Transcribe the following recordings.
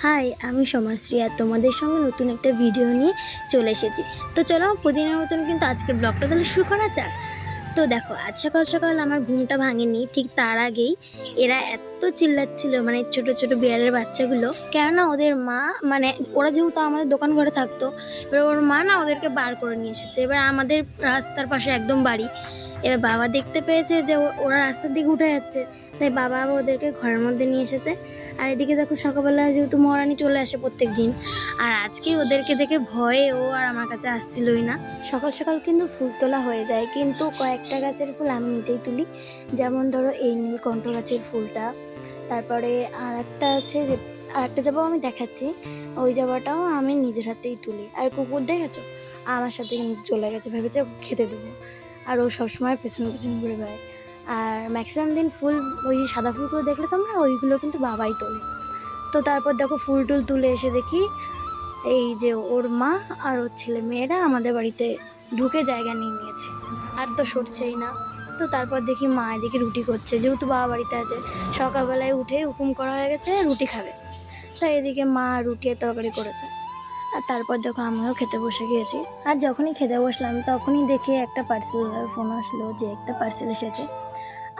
High, আমি সমাশ্রী আর তোমাদের সঙ্গে নতুন একটা ভিডিও নিয়ে চলে এসেছি। তো চলো প্রতিদিনের মতন কিন্তু আজকের ব্লগটা তাহলে শুরু করা যাক। তো দেখো, আজ সকাল সকাল আমার ঘুমটা ভাঙেনি, ঠিক তার আগেই এরা এত চিল্লাচ্ছিল, মানে ছোট ছোট বিড়ালের বাচ্চাগুলো। কেননা ওদের মা, মানে ওরা যেহেতু আমাদের দোকান ঘরে থাকতো, এবার ওর মা না ওদেরকে বার করে নিয়ে এসেছে। এবার আমাদের রাস্তার পাশে একদম বাড়ি। এবার বাবা দেখতে পেয়েছে যে ওরা রাস্তার দিকে উঠে যাচ্ছে, তাই বাবা আবার ওদেরকে ঘরের মধ্যে নিয়ে এসেছে। আর এদিকে দেখো, সকালবেলা যেহেতু মহারানী চলে আসে প্রত্যেক দিন, আর আজকে ওদেরকে দেখে ভয়ে ও আর আমার কাছে আসছিলই না। সকাল সকাল কিন্তু ফুল তোলা হয়ে যায়, কিন্তু কয়েকটা গাছের ফুল আমি নিজেই তুলি। যেমন ধরো এই নীলকণ্ঠ গাছের ফুলটা, তারপরে আর একটা আছে যে আর একটা জবা আমি দেখাচ্ছি, ওই জবাটাও আমি নিজের হাতেই তুলি। আর কুকুর দেখেছো আমার সাথে কিন্তু চলে গেছে, ভেবেছে খেতে দেবো, আর ও সবসময় পেছনে পেছনে ঘুরে বেড়ায়। আর ম্যাক্সিমাম দিন ফুল, ওই সাদা ফুলগুলো দেখলে তোমরা, ওইগুলো কিন্তু বাবাই তোলে। তো তারপর দেখো, ফুল টুল তুলে এসে দেখি এই যে ওর মা আর ওর ছেলে মেয়েরা আমাদের বাড়িতে ঢুকে জায়গা নিয়ে নিয়েছে, আর তো সরছেই না। তো তারপর দেখি মা এদিকে রুটি করছে, যেহেতু বাবা বাড়িতে আছে, সকালবেলায় উঠে হুকুম করা হয়ে গেছে রুটি খাবে। তাই এদিকে মা রুটি আর তরকারি করেছে। আর তারপর দেখো আমিও খেতে বসে গিয়েছি। আর যখনই খেতে বসলাম তখনই দেখি একটা পার্সেলের ফোন আসলো যে একটা পার্সেল এসেছে।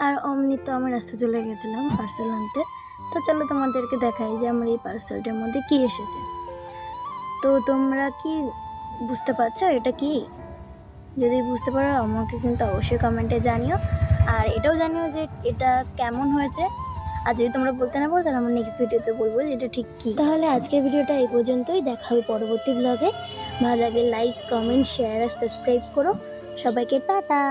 আর অমনি তো আমি রাস্তা চলে গেছিলাম পার্সেল আনতে। তো চলো তোমাদেরকে দেখাই যে আমার এই পার্সেলটার মধ্যে কি এসেছে। তো তোমরা কি বুঝতে পারছো এটা কি? যদি বুঝতে পারো আমাকে কিন্তু অবশ্যই কমেন্টে জানিও, আর এটাও জানিও যে এটা কেমন হয়েছে। আর যদি তোমরা বলতে না পারো তাহলে আমার নেক্সট ভিডিওতে বলবো যে এটা ঠিক কী। তাহলে আজকের ভিডিওটা এই পর্যন্তই, দেখা হবে পরবর্তী ব্লগে। ভালো লাগলে লাইক, কমেন্ট, শেয়ার আর সাবস্ক্রাইব করো। সবাইকে টাটা।